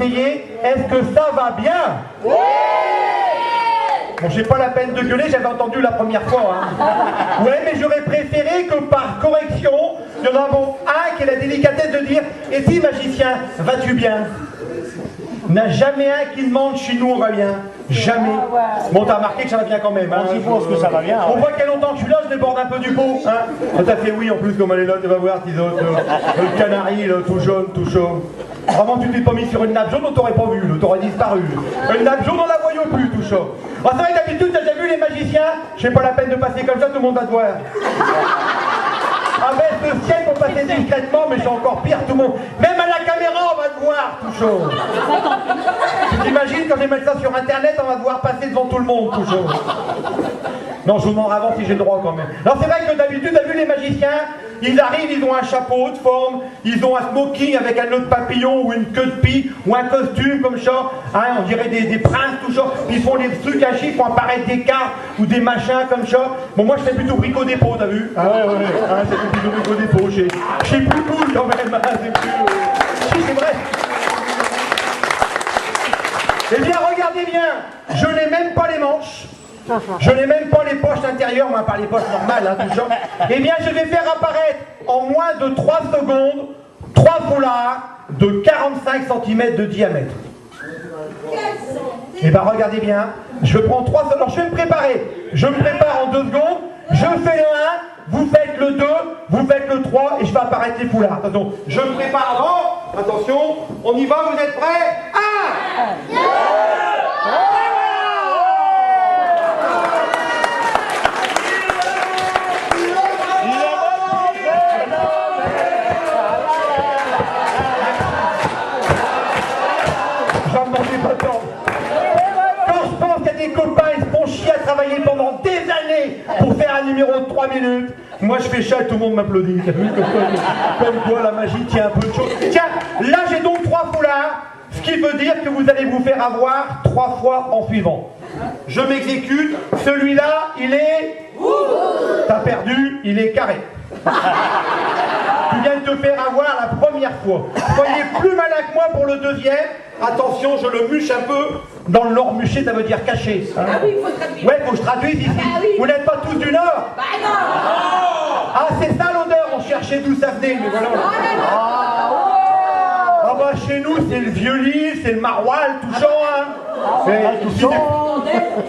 réveillé. Est-ce que ça va bien? Oui. Bon, j'ai pas la peine de gueuler, j'avais entendu la première fois. Hein. Ouais, mais j'aurais préféré que par correction, il y en a un qui ait la délicatesse de dire « Et si, magicien, vas-tu bien ?» Il n'y a jamais un qui demande « Chez nous, on va bien ?» Jamais. Bon, t'as remarqué que ça va bien quand même. Hein. On suppose que ça va bien. On voit qu'il y a longtemps que je suis là, je déborde un peu du pot. Hein. T'as fait oui en plus, comme elle est là, tu vas voir, tes autres. Le canari, là, tout jaune, tout chaud. Vraiment, tu t'es pas mis sur une nappe jaune, on t'aurait pas vu, t'aurais disparu. Une nappe jaune, on la voyait plus, tout chaud. Ah, c'est vrai que d'habitude, t'as déjà vu les magiciens? J'ai pas la peine de passer comme ça, tout le monde va te voir. Avec le ciel pour passer discrètement, mais c'est encore pire, tout le monde. Même à la caméra, on va te voir, tout chaud. Tu t'imagines quand je vais mettre ça sur internet, on va devoir passer devant tout le monde, tout chaud. Non, je vous demande avant si j'ai le droit quand même. Alors c'est vrai que d'habitude, t'as vu les magiciens, ils arrivent, ils ont un chapeau de forme, ils ont un smoking avec un nœud de papillon ou une queue de pie ou un costume comme ça, hein, on dirait des princes, tout ça. Ils font des trucs à chiffres, font apparaître des cartes ou des machins comme ça. Bon, moi je fais plutôt brico dépôt, t'as vu? Ah ouais, hein, c'est plutôt brico dépôt. J'ai plus cool quand même, hein, c'est plus. Si, c'est vrai. Eh bien, regardez bien, je n'ai même pas les manches. Je n'ai même pas les poches intérieures, moi, par les poches normales, hein, toujours. Eh bien, je vais faire apparaître en moins de 3 secondes 3 foulards de 45 cm de diamètre. Eh bien, regardez bien, je prends 3 secondes. Alors, je vais me préparer. Je me prépare en 2 secondes, je fais le 1, vous faites le 2, vous faites le 3, et je fais apparaître les foulards. Attention, je me prépare avant. Attention, on y va, vous êtes prêts? 1, 2, 3. Travailler pendant des années pour faire un numéro de 3 minutes. Moi je fais ça et tout le monde m'applaudit. T'as vu comme quoi la magie tient un peu de choses. Tiens, là j'ai donc 3 foulards, ce qui veut dire que vous allez vous faire avoir 3 fois en suivant. Je m'exécute, celui-là il est... T'as perdu, il est carré. Tu viens de te faire avoir la première fois. Soyez plus malin que moi pour le deuxième. Attention, je le mûche un peu. Dans le Nord, mûcher, ça veut dire cacher. Hein. Ah oui, il faut traduire. Ouais, faut que je traduise ici. Ah oui. Vous n'êtes pas tous du Nord? Bah non. Ah, c'est ça l'odeur, on cherchait d'où ça venait, mais voilà. Ah bah chez nous, c'est le vieux lit, c'est le maroilles, tout chaud, hein.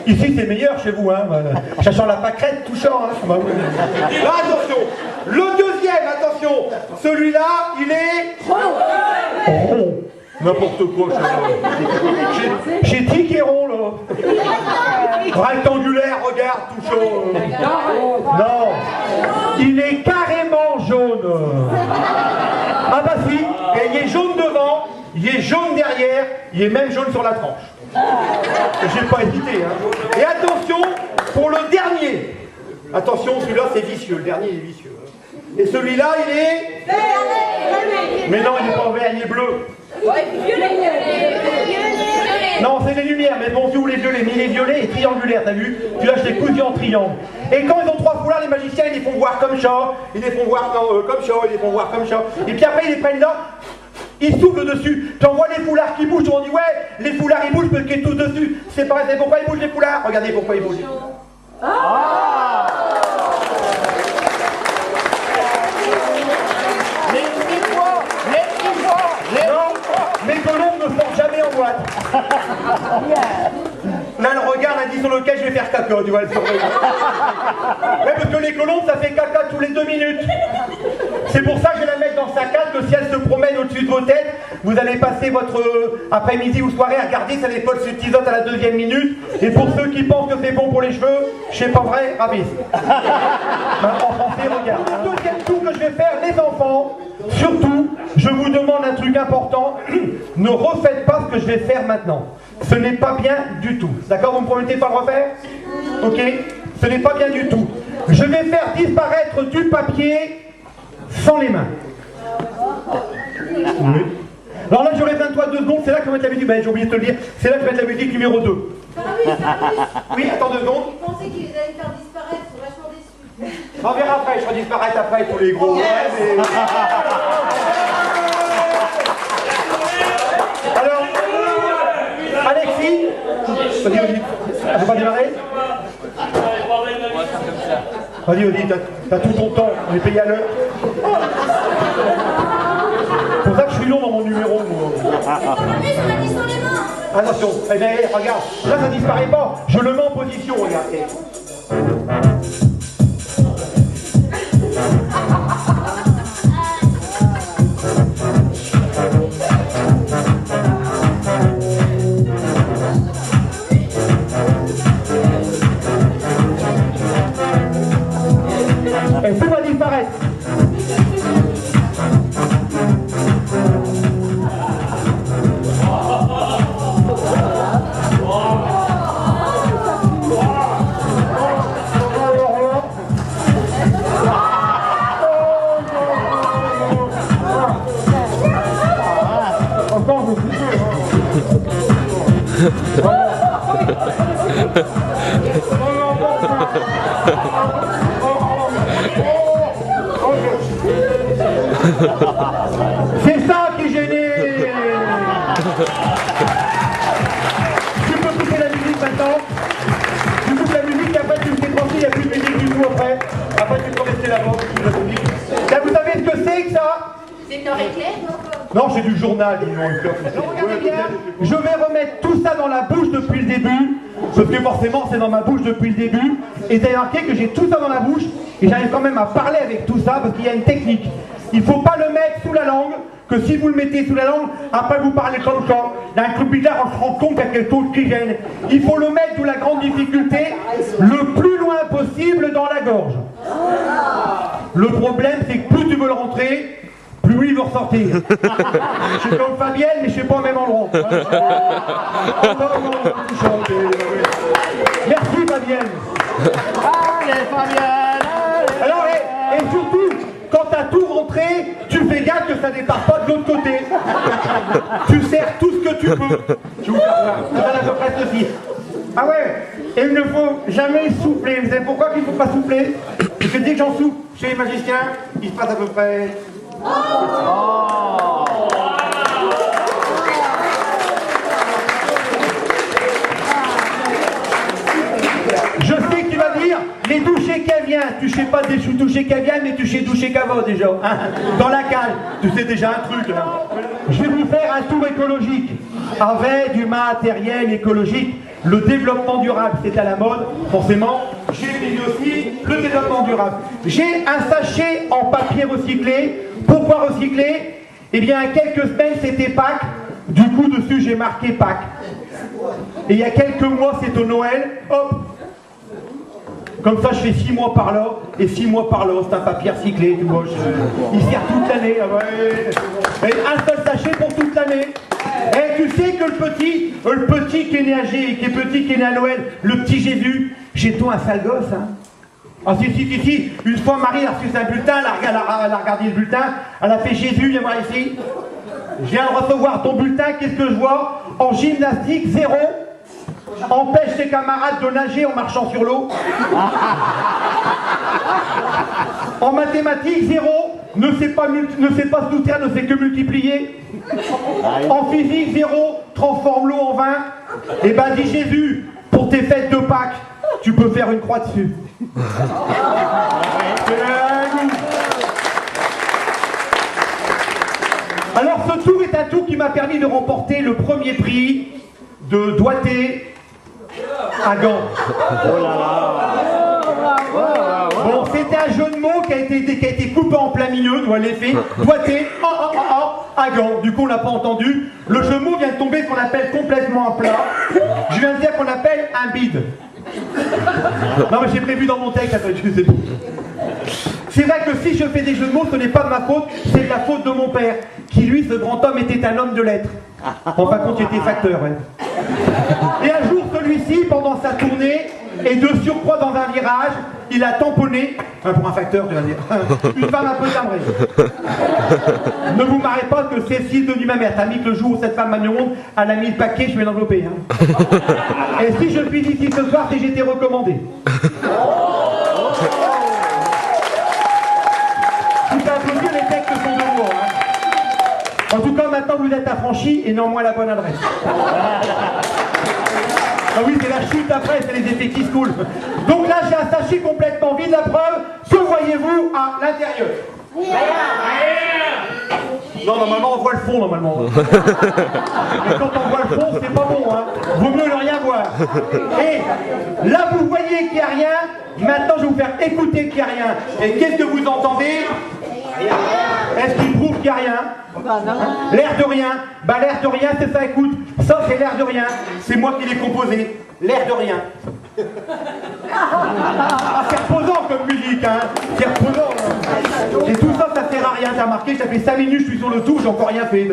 Ici, c'est meilleur chez vous, hein. Voilà. Cherchant la pâquerette, tout chaud, hein. Bah, oui. Là, attention, le deuxième, attention, celui-là, il est... rond. N'importe quoi, j'ai dit qu'il est rond, là. Rectangulaire, regarde, tout chaud. Non, il est carrément jaune. Ah bah si, et il est jaune devant, il est jaune derrière, il est même jaune sur la tranche. J'ai pas hésité, hein. Et attention, pour le dernier. Attention, celui-là, c'est vicieux, le dernier, il est vicieux. Et celui-là, il est... Mais non, il n'est pas vert, il est bleu. Non, c'est les lumières, mais bon, si vous les violets, mais il est violet et triangulaire, t'as vu? Tu lâches les cousus en triangle. Et quand ils ont 3 foulards, les magiciens, ils les font voir comme ça, ils les font voir comme ça, ils les font voir comme ça. Et puis après, ils les prennent là, ils soufflent dessus. Puis on voit les foulards qui bougent, on dit ouais, les foulards ils bougent parce qu'ils sont tous dessus. C'est pas vrai, pourquoi ils bougent les foulards? Regardez pourquoi ils bougent. Mes colombes ne sortent jamais en boîte. Là, elle regarde, elle dit sur lequel je vais faire caca, tu vois, elle surveille. Ouais, parce que les colombes, ça fait caca tous les 2 minutes. C'est pour ça que je vais la mettre dans sa cage, que si elle se promène au-dessus de vos têtes, vous allez passer votre après-midi ou soirée à regarder, ça les potes se tisotent à la 2e minute. Et pour ceux qui pensent que c'est bon pour les cheveux, je sais pas vrai, ravis. En français, regarde. Le deuxième tour que je vais faire, les enfants, surtout, je vous demande un truc important, ne refaites pas ce que je vais faire maintenant. Ce n'est pas bien du tout. D'accord, vous me promettez de pas le refaire? Ok? Ce n'est pas bien du tout. Je vais faire disparaître du papier sans les mains. Oui. Alors là, j'aurais besoin de toi 2 secondes, c'est là que je vais mettre la musique. Ben, j'ai oublié de te le dire, c'est là que je vais mettre la musique numéro 2. Oui, attends 2 secondes. Ils pensaient qu'ils allaient faire disparaître, ils sont vachement déçus. On verra après, je ferai disparaître après tous les gros. Ouais, mais... Alors, Vas-y, vas-y. On peut pas démarrer? Vas-y, vas-y, t'as tout ton temps, on est payé à l'heure. C'est pour ça que je suis long dans mon numéro, moi. Attention, eh bien, regarde, là ça disparaît pas, je le mets en position, regarde. Et tout va disparaître. C'est ça qui est gêné. Tu peux couper la musique maintenant. Tu coupes la musique et après tu me fais trancher, il n'y a plus de musique du tout après. Après tu peux rester là-bas. Là vous savez ce que c'est que ça? C'est une oreille claire? Non, c'est du journal, dis donc. Regardez bien, je vais remettre tout ça dans la bouche depuis le début, parce que forcément c'est dans ma bouche depuis le début, et vous avez remarqué que j'ai tout ça dans la bouche, et j'arrive quand même à parler avec tout ça, parce qu'il y a une technique. Il ne faut pas le mettre sous la langue, que si vous le mettez sous la langue, après vous parlez comme ça. D'un coup bizarre, on se rend compte qu'il y a quelque chose qui gêne. Il faut le mettre, d'où la grande difficulté, le plus loin possible dans la gorge. Le problème, c'est que plus tu veux le rentrer, plus il veut ressortir. Je suis comme Fabienne, mais je ne suis pas au même endroit. Merci Fabienne. Allez Fabienne. Alors, et surtout, quand tu as tout rentré, tu fais gaffe que ça ne départ pas de l'autre côté. Tu serres tout ce que tu peux. Je vous ça à peu près ceci. Ah ouais, et il ne faut jamais souffler. Vous savez pourquoi qu'il ne faut pas souffler? Parce que dès que j'en souffle chez les magiciens, il se passe à peu près... Je sais que tu vas dire, les douchés Cavien, tu sais pas des douchés Cavien, mais tu sais doucher Cavo déjà, hein, dans la cale, tu sais déjà un truc. Hein. Je vais vous faire un tour écologique, avec du matériel écologique. Le développement durable, c'est à la mode, forcément. J'ai mis aussi le développement durable. J'ai un sachet en papier recyclé. Pourquoi recycler? Eh bien, il y a quelques semaines, c'était Pâques. Du coup, dessus, j'ai marqué Pâques. Et il y a quelques mois, c'est au Noël. Hop! Comme ça, je fais 6 mois par là et 6 mois par là. C'est un papier recyclé, tu vois. Il sert toute l'année. Ouais. Et un seul sachet pour toute l'année. Et tu sais que le petit qui est né à G, qui est petit, qui est né à Noël, le petit Jésus, chez toi un sale gosse, hein. Ah si, une fois Marie a reçu un bulletin, elle a regardé le bulletin, elle a fait Jésus, viens voir ici. Je viens de recevoir ton bulletin, qu'est-ce que je vois? En gymnastique, 0. Empêche ses camarades de nager en marchant sur l'eau. En mathématiques, 0. Ne sait pas se soustraire, ne sait que multiplier. En physique, 0. Transforme l'eau en vin. Et ben dit Jésus, pour tes fêtes de Pâques, tu peux faire une croix dessus. Alors ce tour est un tour qui m'a permis de remporter le premier prix de doigté à Gand. Bon, c'était un jeu de mots qui a été coupé en plein milieu, tu vois l'effet, doigté, à Gand. Du coup, on l'a pas entendu. Le jeu de mots vient de tomber qu'on appelle complètement à plat. Je viens de dire qu'on appelle un bide. Non, mais j'ai prévu dans mon texte, je sais pas. C'est vrai que si je fais des jeux de mots, ce n'est pas de ma faute, c'est de la faute de mon père, qui lui, ce grand homme, était un homme de lettres. En fin de compte, il était facteur. Ouais. Et un jour, celui-ci, pendant sa tournée, et de surcroît dans un virage, il a tamponné, enfin pour un facteur, tu vas dire, une femme un peu timbrée. Ne vous marrez pas que c'est fils de ma mère. T'as mis que le jour où cette femme m'a mis au monde, elle a mis le paquet, je vais l'envelopper. Hein. Et si je suis ici ce soir, c'est que j'étais recommandé. Tout un peu mieux, les textes sont de moi. Hein. En tout cas, maintenant vous êtes affranchis et néanmoins la bonne adresse. Ah oui, c'est la chute après, c'est les effets qui se coulent. Donc là, j'ai un sachet complètement vide, la preuve. Que voyez-vous à l'intérieur? Non, normalement, on voit le fond, normalement. Mais quand on voit le fond, c'est pas bon, hein. Vaut mieux ne rien voir. Et là, vous voyez qu'il n'y a rien. Maintenant, je vais vous faire écouter qu'il n'y a rien. Et qu'est-ce que vous entendez? Est-ce qu'il prouve qu'il n'y a rien? L'air de rien. Bah, l'air de rien, c'est ça, écoute. Ça, c'est l'air de rien. C'est moi qui l'ai composé. L'air de rien. Ah, c'est reposant comme musique, hein. C'est reposant. Hein. Et tout ça, ça sert à rien. T'as remarqué, ça fait 5 minutes, je suis sur le tout, j'ai encore rien fait.